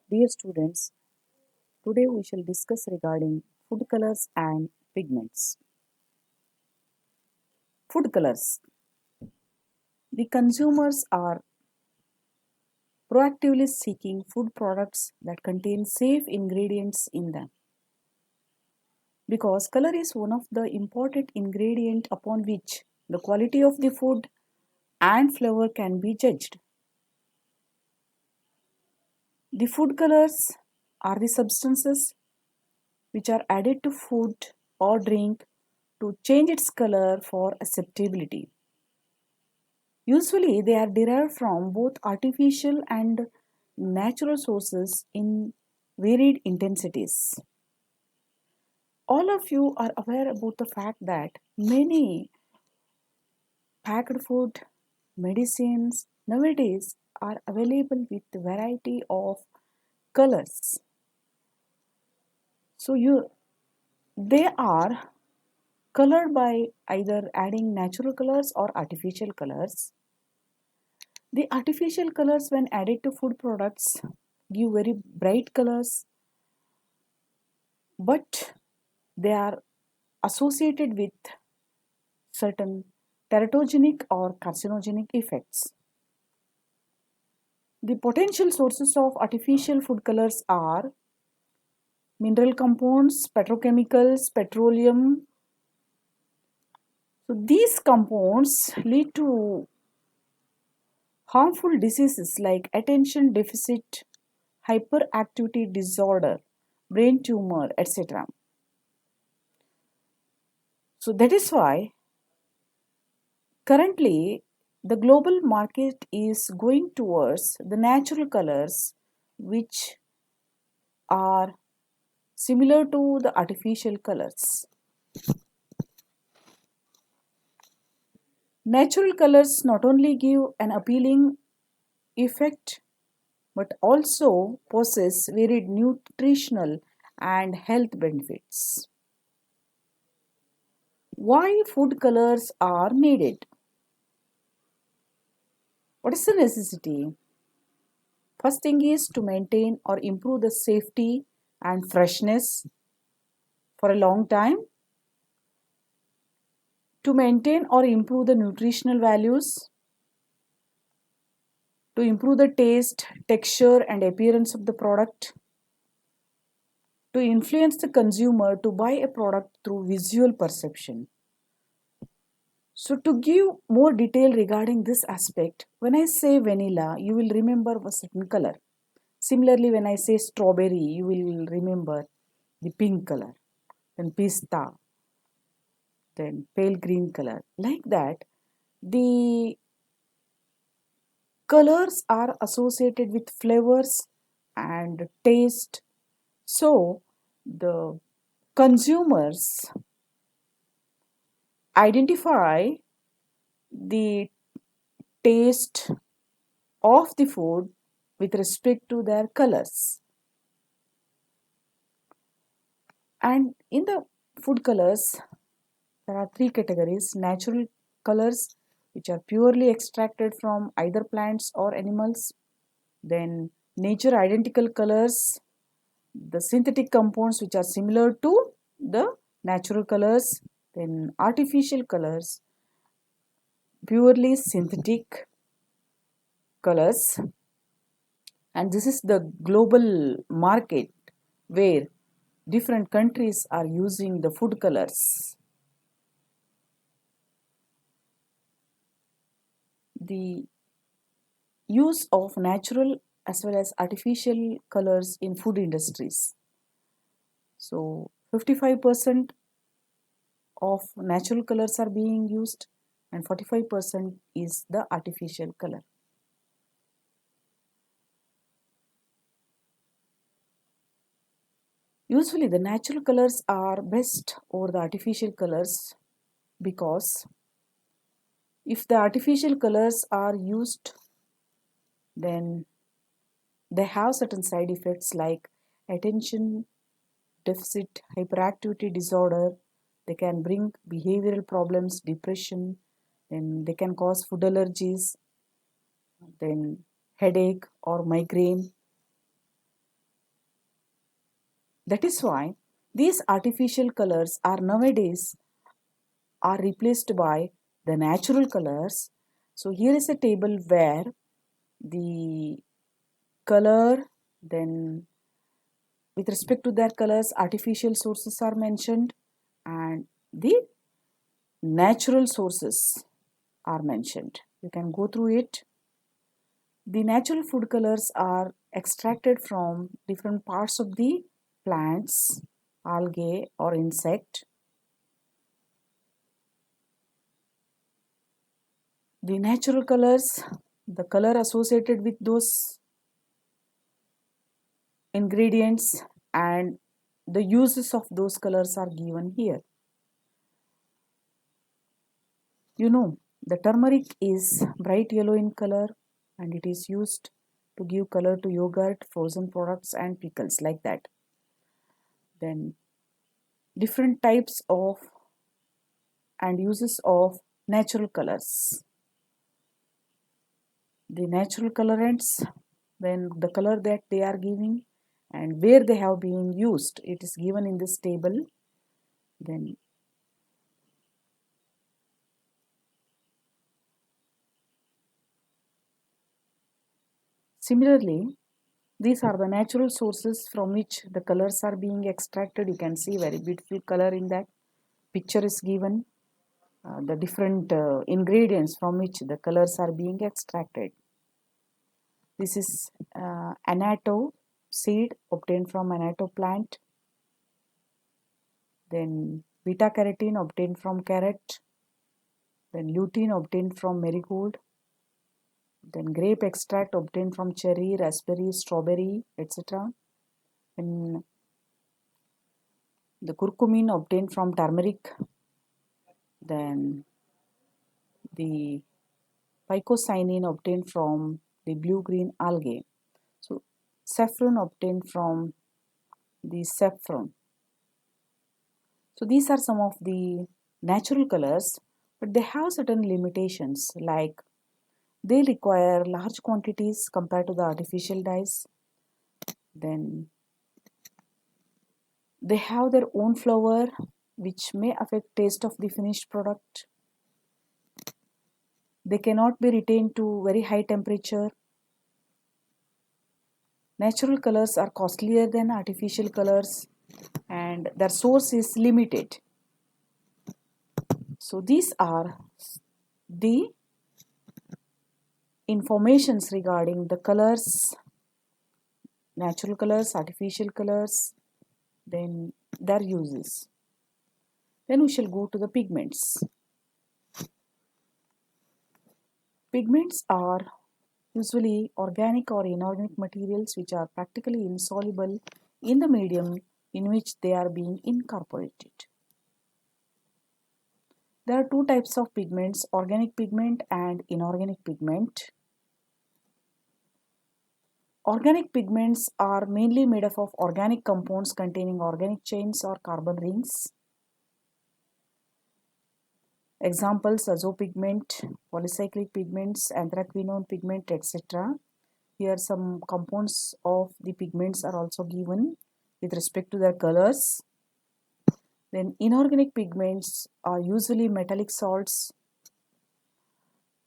Dear students, today we shall discuss regarding food colors and pigments. Food colors. The consumers are proactively seeking food products that contain safe ingredients in them because color is one of the important ingredient upon which the quality of the food and flavor can be judged. The food colors are the substances which are added to food or drink to change its color for acceptability. Usually, they are derived from both artificial and natural sources in varied intensities. All of you are aware about the fact that many packed food, medicines nowadays are available with variety of colors. So they are colored by either adding natural colors or artificial colors. The artificial colors, when added to food products, give very bright colors, but they are associated with certain teratogenic or carcinogenic effects. The potential sources of artificial food colors are mineral compounds, petrochemicals, petroleum. So these compounds lead to harmful diseases like attention deficit hyperactivity disorder, brain tumor, etc. So that is why currently the global market is going towards the natural colors which are similar to the artificial colors. Natural colors not only give an appealing effect but also possess varied nutritional and health benefits. Why food colors are needed? What is the necessity? First thing is to maintain or improve the safety and freshness for a long time, to maintain or improve the nutritional values, to improve the taste, texture, and appearance of the product, to influence the consumer to buy a product through visual perception. So, to give more detail regarding this aspect, when I say vanilla, you will remember a certain color. Similarly, when I say strawberry, you will remember the pink color, then pista, then pale green color. Like that, the colors are associated with flavors and taste. So, the consumers identify the taste of the food with respect to their colors. And in the food colors, there are three categories: natural colors, which are purely extracted from either plants or animals, then nature identical colors, the synthetic compounds which are similar to the natural colors, then artificial colors, purely synthetic colors, and this is the global market where different countries are using the food colors. The use of natural as well as artificial colors in food industries. So 55% of natural colors are being used and 45% is the artificial color. Usually the natural colors are best over the artificial colors because if the artificial colors are used, then they have certain side effects like attention deficit hyperactivity disorder. They can bring behavioral problems, depression, then they can cause food allergies, then headache or migraine. That is why these artificial colors are nowadays are replaced by the natural colors. So here is a table where the color, then with respect to their colors, artificial sources are mentioned and the natural sources are mentioned. You can go through it. The natural food colors are extracted from different parts of the plants, algae or insect. The natural colors, the color associated with those ingredients and the uses of those colors are given here. You know, the turmeric is bright yellow in color and it is used to give color to yogurt, frozen products and pickles like that. Then different types of and uses of natural colors. The natural colorants, then the color that they are giving and where they have been used, it is given in this table. Then similarly, these are the natural sources from which the colors are being extracted. You can see very beautiful color in that picture is given. The different ingredients from which the colors are being extracted. This is annatto seed obtained from annatto plant. Then beta carotene obtained from carrot. Then lutein obtained from marigold. Then grape extract obtained from cherry, raspberry, strawberry, etc. And the curcumin obtained from turmeric. Then the phycocyanin obtained from the blue-green algae. So saffron obtained from the saffron. So these are some of the natural colors, but they have certain limitations like they require large quantities compared to the artificial dyes. Then they have their own flavor which may affect taste of the finished product. They cannot be retained to very high temperature. Natural colors are costlier than artificial colors and their source is limited. So these are the informations regarding the colors, natural colors, artificial colors, then their uses. Then we shall go to the pigments. Pigments are usually organic or inorganic materials which are practically insoluble in the medium in which they are being incorporated. There are two types of pigments, organic pigment and inorganic pigment. Organic pigments are mainly made up of organic compounds containing organic chains or carbon rings. Examples: azopigment, polycyclic pigments, anthraquinone pigment, etc. Here some compounds of the pigments are also given with respect to their colors. Then inorganic pigments are usually metallic salts.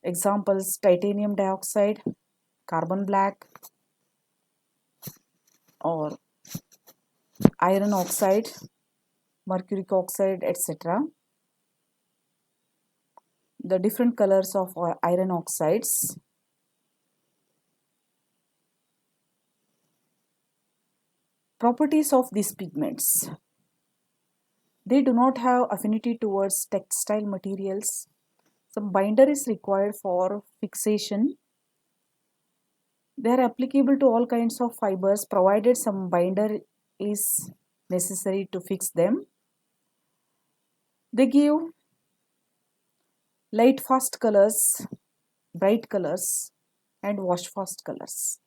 Examples: titanium dioxide, carbon black, or iron oxide, mercuric oxide, etc. The different colors of iron oxides. Properties of these pigments. They do not have affinity towards textile materials. Some binder is required for fixation. They are applicable to all kinds of fibers provided some binder is necessary to fix them. They give light fast colors, bright colors, and wash fast colors.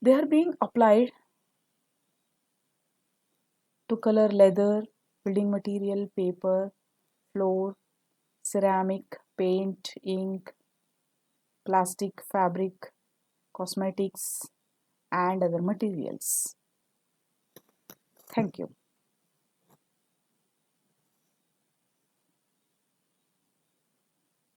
They are being applied to color leather, building material, paper, floor, ceramic, paint, ink, plastic, fabric, cosmetics, and other materials. Thank you.